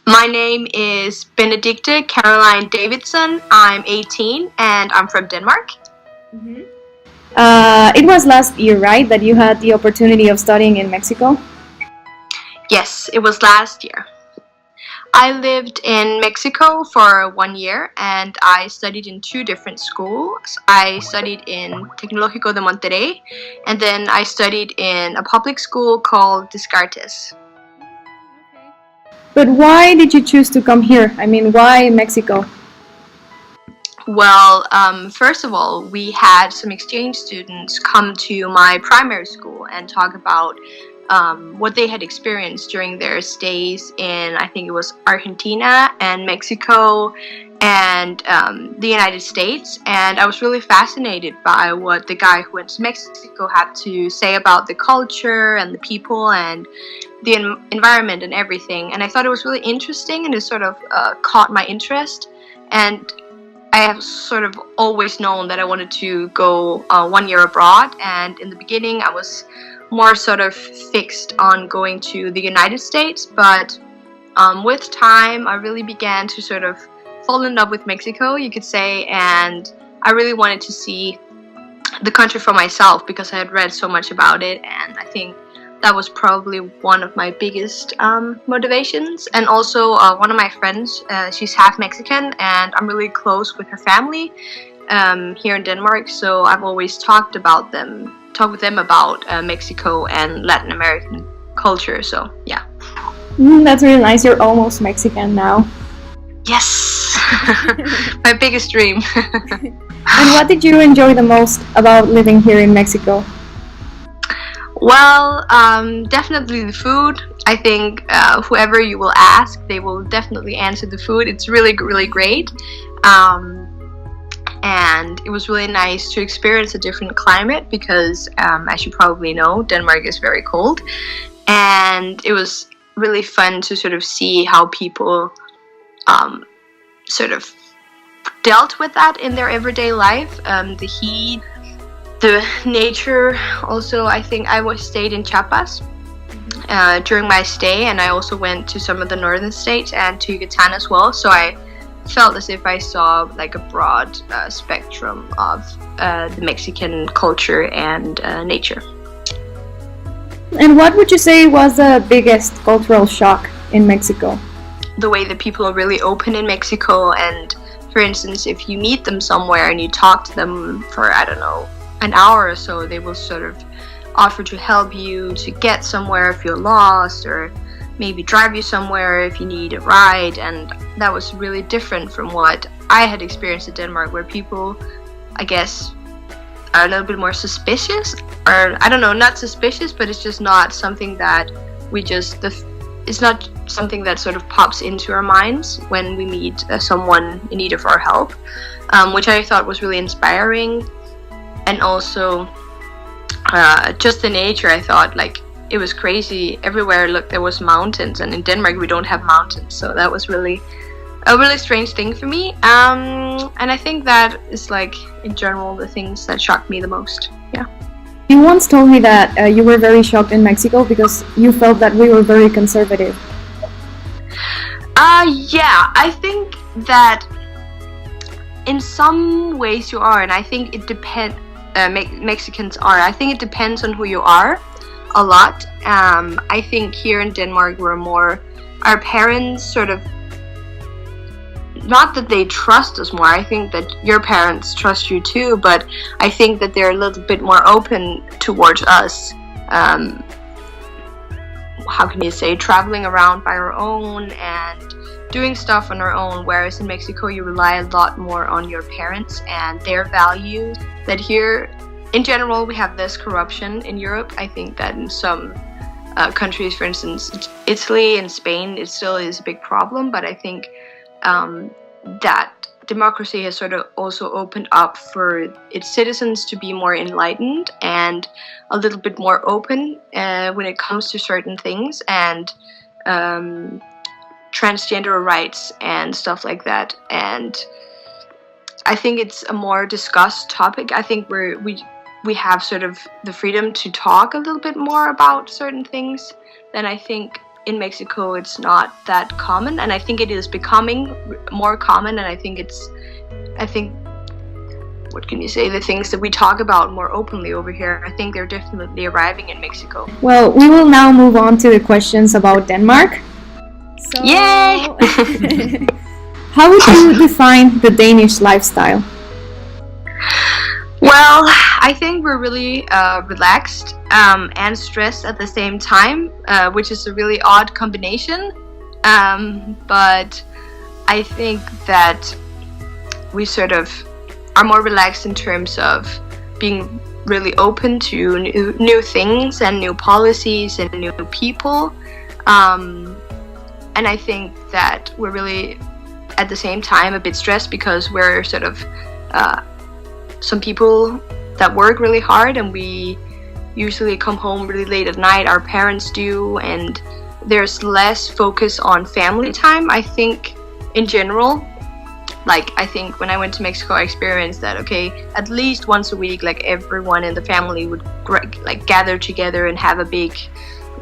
My name is Benedikte Caroline Davidsen. I'm 18 and I'm from Denmark. Mm-hmm. It was last year, right, that you had the opportunity of studying in Mexico? Yes, it was last year. I lived in Mexico for 1 year and I studied in 2 different schools. I studied in Tecnológico de Monterrey and then I studied in a public school called Descartes. But why did you choose to come here? I mean, why Mexico? Well, first of all, we had some exchange students come to my primary school and talk about what they had experienced during their stays in, I think it was Argentina and Mexico and the United States. And I was really fascinated by what the guy who went to Mexico had to say about the culture and the people and the environment and everything. And I thought it was really interesting and it sort of caught my interest. And I have sort of always known that I wanted to go 1 year abroad. And in the beginning, I was more sort of fixed on going to the United States. But with time, I really began to sort of fall in love with Mexico, you could say. And I really wanted to see the country for myself because I had read so much about it. And I think that was probably one of my biggest motivations. And also one of my friends, she's half Mexican and I'm really close with her family here in Denmark. So I've always talked with them about Mexico and Latin American culture. So yeah. That's really nice. You're almost Mexican now. Yes, my biggest dream. And what did you enjoy the most about living here in Mexico? Well, definitely the food. I think whoever you will ask, they will definitely answer the food. It's really, really great. And it was really nice to experience a different climate because, as you probably know, Denmark is very cold. And it was really fun to sort of see how people sort of dealt with that in their everyday life. The heat, the nature. Also, I think I stayed in Chiapas during my stay, and I also went to some of the northern states and to Yucatan as well. So I felt as if I saw like a broad spectrum of the Mexican culture and nature. And what would you say was the biggest cultural shock in Mexico? The way that people are really open in Mexico, and for instance, if you meet them somewhere and you talk to them for, I don't know, an hour or so, they will sort of offer to help you to get somewhere if you're lost, or maybe drive you somewhere if you need a ride. And that was really different from what I had experienced in Denmark, where people, I guess, are a little bit more suspicious, or I don't know, not suspicious, but it's just not something that it's not something that sort of pops into our minds when we meet someone in need of our help, which I thought was really inspiring. And also just the nature, I thought, like, it was crazy. Everywhere, look, there was mountains, and in Denmark we don't have mountains, so that was really a really strange thing for me. And I think that is, like, in general, the things that shocked me the most. Yeah. You once told me that you were very shocked in Mexico because you felt that we were very conservative. Yeah, I think that in some ways you are, and I think it depends. Mexicans are. I think it depends on who you are a lot. I think here in Denmark we're more, our parents sort of, not that they trust us more, I think that your parents trust you too, but I think that they're a little bit more open towards us. How can you say, traveling around by our own and doing stuff on our own, whereas in Mexico you rely a lot more on your parents and their values. That here, in general, we have less corruption in Europe. I think that in some countries, for instance, Italy and Spain, it still is a big problem, but I think that democracy has sort of also opened up for its citizens to be more enlightened and a little bit more open when it comes to certain things, and transgender rights and stuff like that. And I think it's a more discussed topic. I think we have sort of the freedom to talk a little bit more about certain things than I think in Mexico it's not that common, and I think it is becoming more common, and I think what can you say, the things that we talk about more openly over here, I think they're definitely arriving in Mexico. Well, we will now move on to the questions about Denmark. So, yay! How would you define the Danish lifestyle? Well, I think we're really relaxed and stressed at the same time, which is a really odd combination. But I think that we sort of are more relaxed in terms of being really open to new things and new policies and new people. And I think that we're really, at the same time, a bit stressed because we're sort of some people that work really hard, and we usually come home really late at night. Our parents do, and there's less focus on family time, I think, in general. Like, I think when I went to Mexico, I experienced that, okay, at least once a week, like, everyone in the family would like gather together and have a big,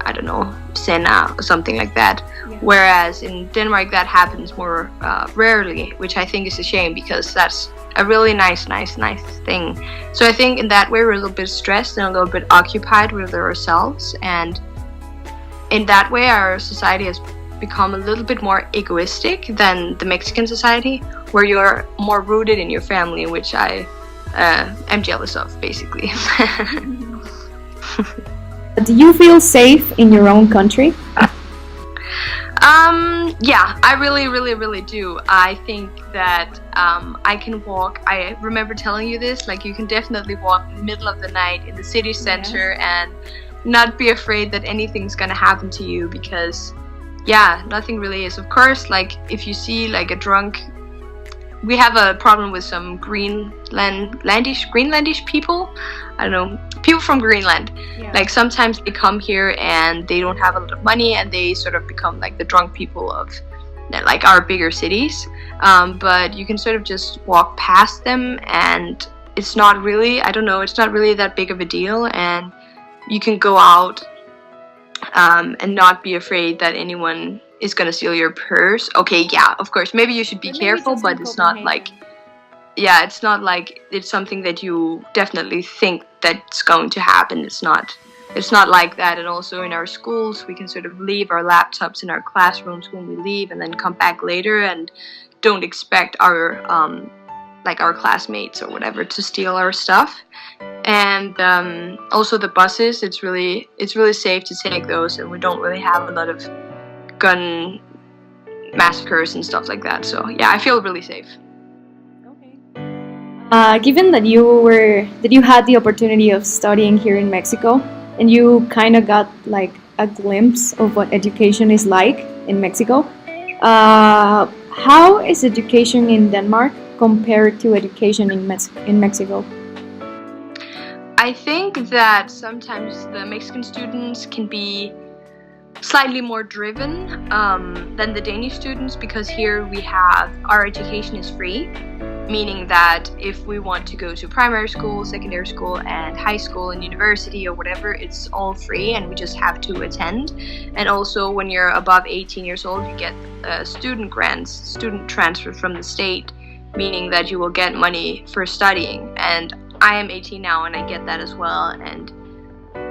I don't know, cena or something like that. Yeah. Whereas in Denmark, that happens more rarely, which I think is a shame, because that's a really nice thing. So I think in that way, we're a little bit stressed and a little bit occupied with ourselves. And in that way, our society has become a little bit more egoistic than the Mexican society, where you're more rooted in your family, which I am jealous of, basically. Do you feel safe in your own country? Yeah, I really do. I think that I can walk. I remember telling you this, like, you can definitely walk in the middle of the night in the city center and not be afraid that anything's gonna happen to you, because yeah, nothing really is. Of course, like, if you see like a drunk, we have a problem with some Greenlandish people. I don't know, people from Greenland. Yeah. Like, sometimes they come here and they don't have a lot of money, and they sort of become like the drunk people of like our bigger cities. But you can sort of just walk past them, and it's not really, I don't know, it's not really that big of a deal, and you can go out and not be afraid that anyone is gonna steal your purse. Okay, yeah, of course, maybe you should be careful, but it's not like, yeah, it's not like it's something that you definitely think that's going to happen. It's not like that. And also in our schools, we can sort of leave our laptops in our classrooms when we leave, and then come back later, and don't expect our like our classmates or whatever to steal our stuff. And also the buses, it's really safe to take those, and we don't really have a lot of gun massacres and stuff like that. So yeah, I feel really safe. Okay. Given that you had the opportunity of studying here in Mexico, and you kind of got like a glimpse of what education is like in Mexico, how is education in Denmark compared to education in Mexico? I think that sometimes the Mexican students can be slightly more driven than the Danish students, because here we have, our education is free, meaning that if we want to go to primary school, secondary school, and high school and university or whatever, it's all free, and we just have to attend. And also when you're above 18 years old, you get student grants, student transfer from the state, meaning that you will get money for studying. And I am 18 now, and I get that as well, and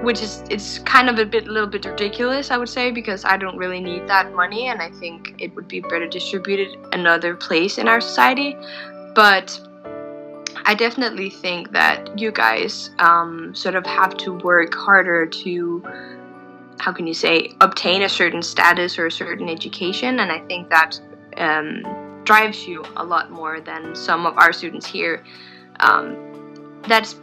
which is, it's kind of a little bit ridiculous, I would say, because I don't really need that money, and I think it would be better distributed another place in our society. But I definitely think that you guys sort of have to work harder to, how can you say, obtain a certain status or a certain education, and I think that drives you a lot more than some of our students here. That's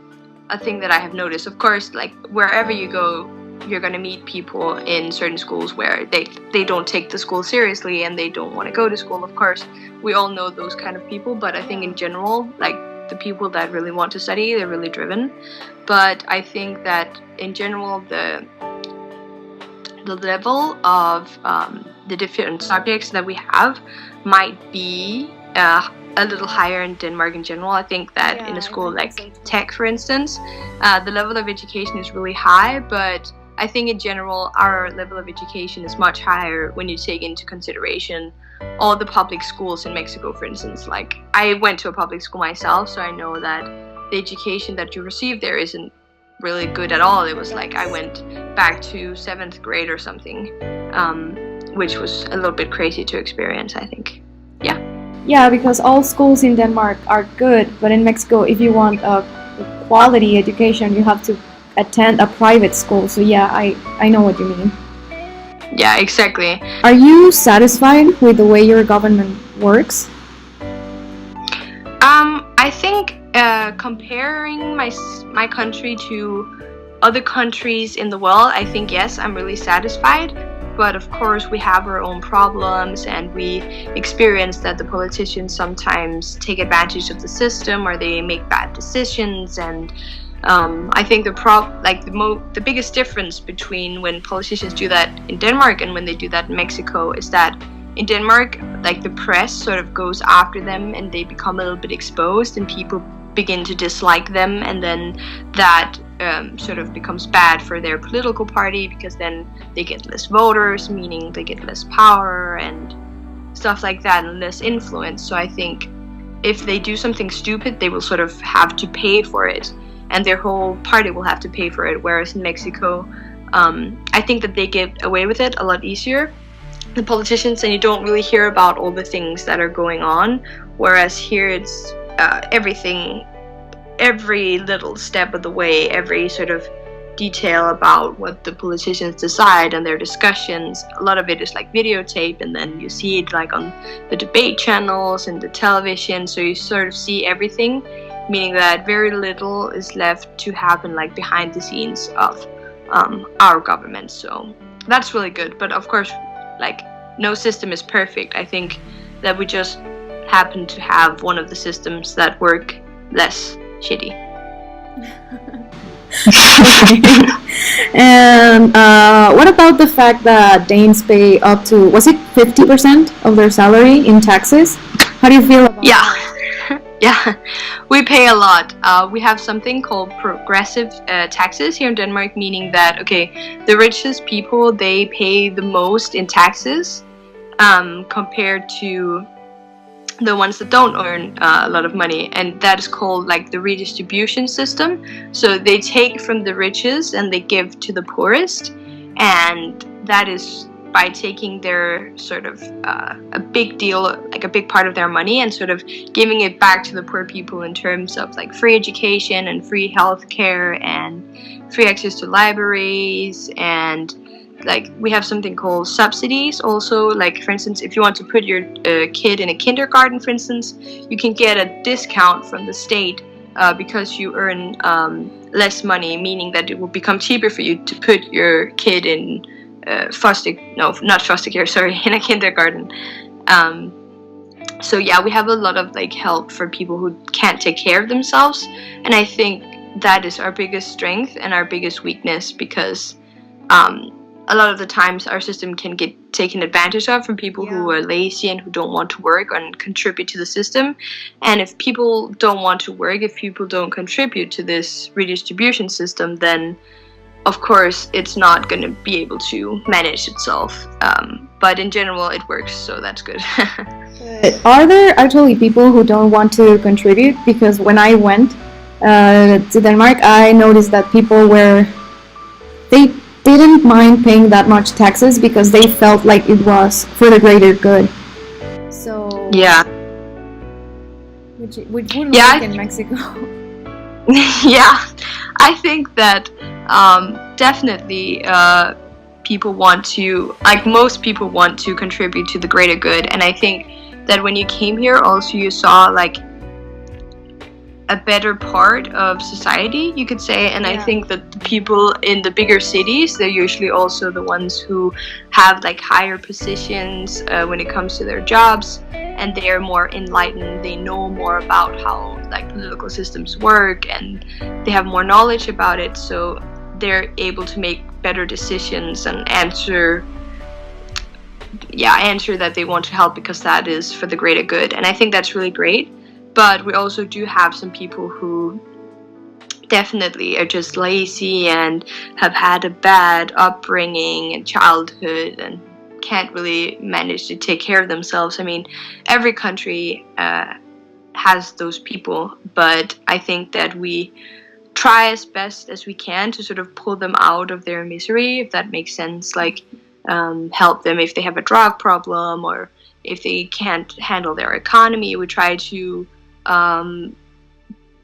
a thing that I have noticed. Of course, like, wherever you go, you're going to meet people in certain schools where they don't take the school seriously and they don't want to go to school. Of course, we all know those kind of people, but I think in general, like, the people that really want to study, they're really driven. But I think that in general, the level of the different subjects that we have might be a little higher in Denmark in general. I think that in a school like Tech, for instance, the level of education is really high, but I think in general our level of education is much higher when you take into consideration all the public schools in Mexico, for instance. Like, I went to a public school myself, so I know that the education that you receive there isn't really good at all. It was like I went back to 7th grade or something, which was a little bit crazy to experience, I think. Yeah. Yeah, because all schools in Denmark are good, but in Mexico, if you want a quality education, you have to attend a private school. So yeah, I know what you mean. Yeah, exactly. Are you satisfied with the way your government works? I think comparing my country to other countries in the world, I think yes, I'm really satisfied. But of course, we have our own problems, and we experience that the politicians sometimes take advantage of the system, or they make bad decisions. And I think the biggest difference between when politicians do that in Denmark and when they do that in Mexico is that in Denmark, like, the press sort of goes after them, and they become a little bit exposed, and people begin to dislike them, and then that sort of becomes bad for their political party, because then they get less voters, meaning they get less power and stuff like that, and less influence. So I think if they do something stupid, they will sort of have to pay for it, and their whole party will have to pay for it. Whereas in Mexico, I think that they get away with it a lot easier, the politicians, and you don't really hear about all the things that are going on. Whereas here, it's everything, every little step of the way, every sort of detail about what the politicians decide and their discussions. A lot of it is like videotape, and then you see it like on the debate channels and the television, so you sort of see everything, meaning that very little is left to happen like behind the scenes of our government. So that's really good. But of course, like, no system is perfect. I think that we just happen to have one of the systems that work less shitty. And what about the fact that Danes pay up to, was it 50% of their salary in taxes? How do you feel about that? Yeah, we pay a lot. We have something called progressive taxes here in Denmark, meaning that, okay, the richest people, they pay the most in taxes compared to the ones that don't earn a lot of money, and that is called like the redistribution system. So they take from the richest and they give to the poorest, and that is by taking their sort of a big deal, like a big part of their money, and sort of giving it back to the poor people in terms of like free education and free healthcare and free access to libraries. And like, we have something called subsidies also. Like, for instance, if you want to put your kid in a kindergarten, for instance, you can get a discount from the state because you earn less money, meaning that it will become cheaper for you to put your kid in in a kindergarten. So yeah, we have a lot of like help for people who can't take care of themselves, and I think that is our biggest strength and our biggest weakness, because a lot of the times our system can get taken advantage of from people who are lazy and who don't want to work and contribute to the system. And if people don't want to work, if people don't contribute to this redistribution system, then of course it's not going to be able to manage itself. But in general it works, so that's good. Are there actually people who don't want to contribute? Because when I went to Denmark, I noticed that people they didn't mind paying that much taxes because they felt like it was for the greater good. So yeah, which wouldn't work in Mexico. Yeah, I think that definitely people want to, like, most people want to contribute to the greater good, and I think that when you came here also you saw like a better part of society, you could say. And I think that the people in the bigger cities, they're usually also the ones who have like higher positions when it comes to their jobs, and they're more enlightened, they know more about how like political systems work, and they have more knowledge about it, so they're able to make better decisions and answer that they want to help because that is for the greater good. And I think that's really great. But we also do have some people who definitely are just lazy and have had a bad upbringing and childhood and can't really manage to take care of themselves. I mean, every country has those people, but I think that we try as best as we can to sort of pull them out of their misery, if that makes sense. Like, help them if they have a drug problem or if they can't handle their economy. We try to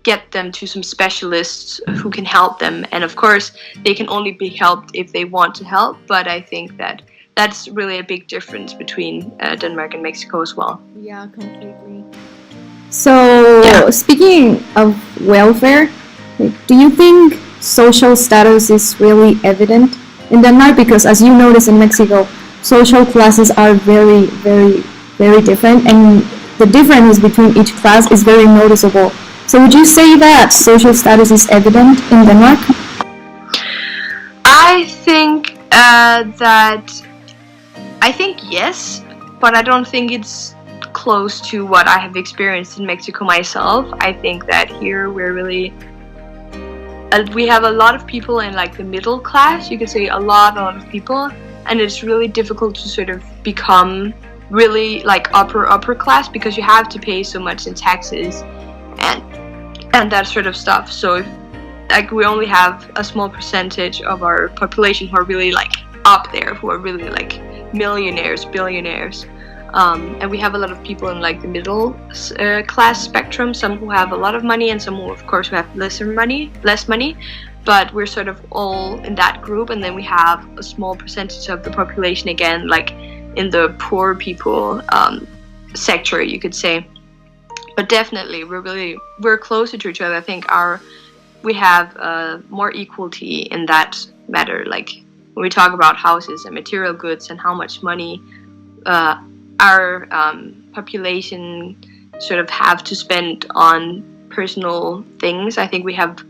get them to some specialists who can help them. And of course, they can only be helped if they want to help. But I think that that's really a big difference between Denmark and Mexico as well. Yeah, completely. So, speaking of welfare, do you think social status is really evident in Denmark? Because as you notice in Mexico, social classes are very, very, very different, and the difference between each class is very noticeable. So would you say that social status is evident in Denmark? I think yes, but I don't think it's close to what I have experienced in Mexico myself. I think that here we're really we have a lot of people in like the middle class, you could say a lot of people, and it's really difficult to sort of become really like upper class because you have to pay so much in taxes and that sort of stuff. So if, like, we only have a small percentage of our population who are really like up there, who are really like millionaires, billionaires. And we have a lot of people in like the middle class spectrum, some who have a lot of money and some who of course who have less money, but we're sort of all in that group. And then we have a small percentage of the population again, like in the poor people sector, you could say. But definitely we're closer to each other. I think we have more equality in that matter. Like when we talk about houses and material goods and how much money our population sort of have to spend on personal things, I think we have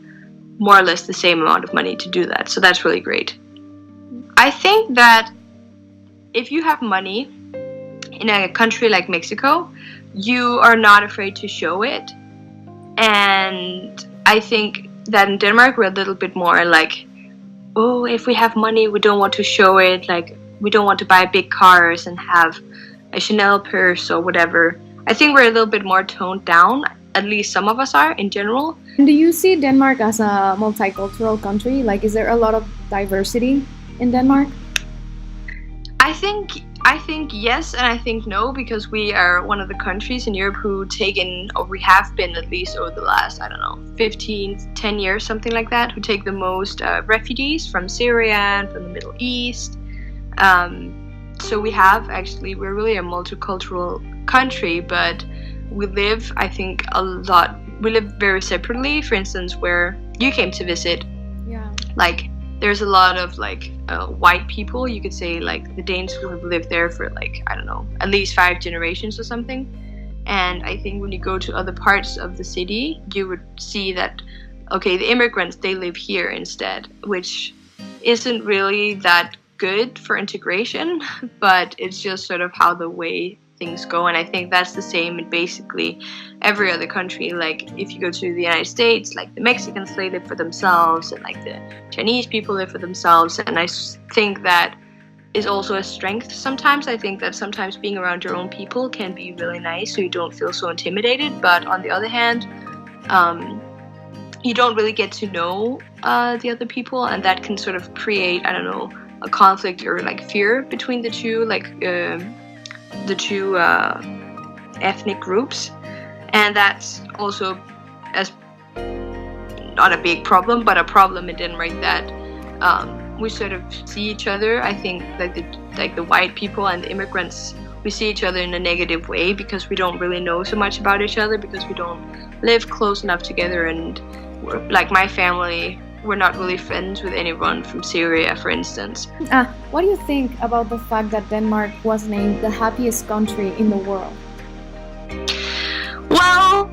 more or less the same amount of money to do that. So that's really great. I think that if you have money in a country like Mexico, you are not afraid to show it. And I think that in Denmark we're a little bit more like, oh, if we have money, we don't want to show it. Like, we don't want to buy big cars and have a Chanel purse or whatever. I think we're a little bit more toned down, at least some of us are in general. And do you see Denmark as a multicultural country? Like, is there a lot of diversity in Denmark? I think yes, and I think no, because we are one of the countries in Europe who we have been at least over the last, 10 years, something like that, who take the most refugees from Syria and from the Middle East. So we're really a multicultural country, but we live, I think, we live very separately. For instance, where you came to visit, like, there's a lot of like white people, you could say, like the Danes who have lived there for like, at least 5 generations or something. And I think when you go to other parts of the city, you would see that, okay, the immigrants, they live here instead, which isn't really that good for integration, but it's just sort of how the way things go. And I think that's the same in basically every other country. Like if you go to the United States, like the Mexicans, they live for themselves, and like the Chinese people live for themselves. And I think that is also a strength sometimes. I think that sometimes being around your own people can be really nice, so you don't feel so intimidated. But on the other hand, you don't really get to know the other people, and that can sort of create, a conflict or like fear between the two, ethnic groups. And that's also not a big problem, but a problem in Denmark, that we sort of see each other. I think like the white people and the immigrants, we see each other in a negative way because we don't really know so much about each other, because we don't live close enough together. And like my family, we're not really friends with anyone from Syria, for instance. What do you think about the fact that Denmark was named the happiest country in the world? Well.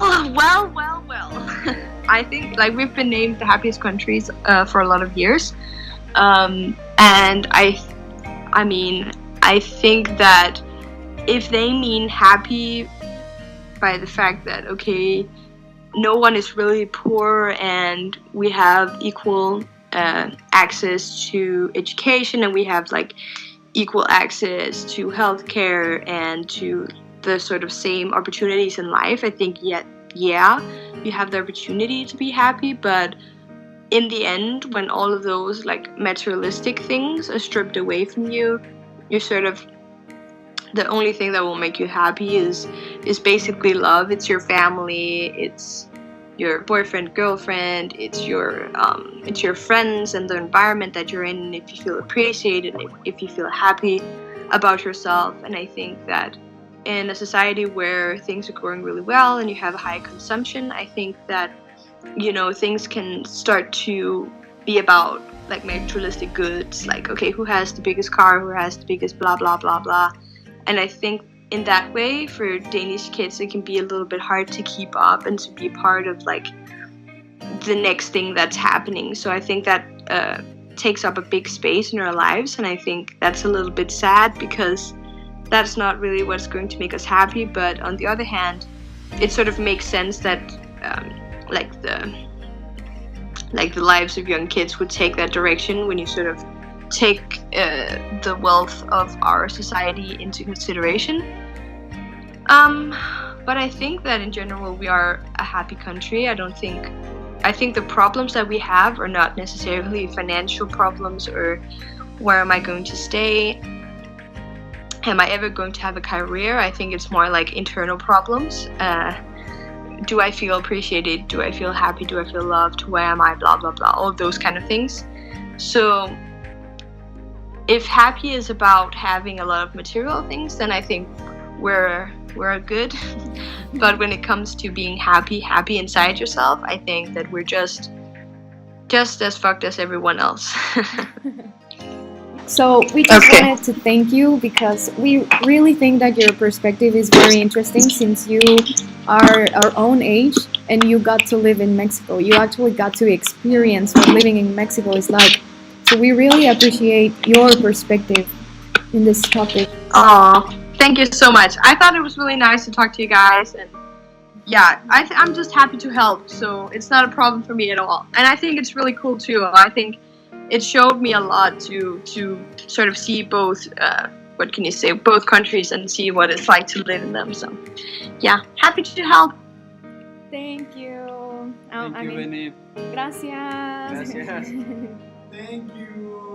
I think like we've been named the happiest countries for a lot of years. And I think that if they mean happy by the fact that, okay, no one is really poor, and we have equal access to education, and we have like equal access to healthcare and to the sort of same opportunities in life. I think you have the opportunity to be happy, but in the end, when all of those like materialistic things are stripped away from you, you're sort of, the only thing that will make you happy is basically love. It's your family, it's your boyfriend, girlfriend, it's your friends and the environment that you're in, and if you feel appreciated, if you feel happy about yourself. And I think that in a society where things are going really well and you have a high consumption, I think that, you know, things can start to be about like materialistic goods, like, okay, who has the biggest car, who has the biggest blah blah blah blah. And I think in that way, for Danish kids, it can be a little bit hard to keep up and to be part of like the next thing that's happening. So I think that takes up a big space in our lives, and I think that's a little bit sad, because that's not really what's going to make us happy. But on the other hand, it sort of makes sense that like the lives of young kids would take that direction when you sort of take the wealth of our society into consideration. But I think that in general we are a happy country. I think the problems that we have are not necessarily financial problems, or where am I going to stay? Am I ever going to have a career? I think it's more like internal problems. Do I feel appreciated? Do I feel happy? Do I feel loved? Where am I? Blah, blah, blah. All those kind of things. So if happy is about having a lot of material things, then I think we're good. But when it comes to being happy inside yourself, I think that we're just as fucked as everyone else. So we just wanted to thank you, because we really think that your perspective is very interesting, since you are our own age and you got to live in Mexico. You actually got to experience what living in Mexico is like. So we really appreciate your perspective in this topic. Oh, thank you so much. I thought it was really nice to talk to you guys, and yeah, I'm just happy to help, so it's not a problem for me at all. And I think it's really cool too. I think it showed me a lot to sort of see both, what can you say, both countries, and see what it's like to live in them. So yeah, happy to help. Thank you. Thank you, Bene. Gracias. Gracias. Thank you.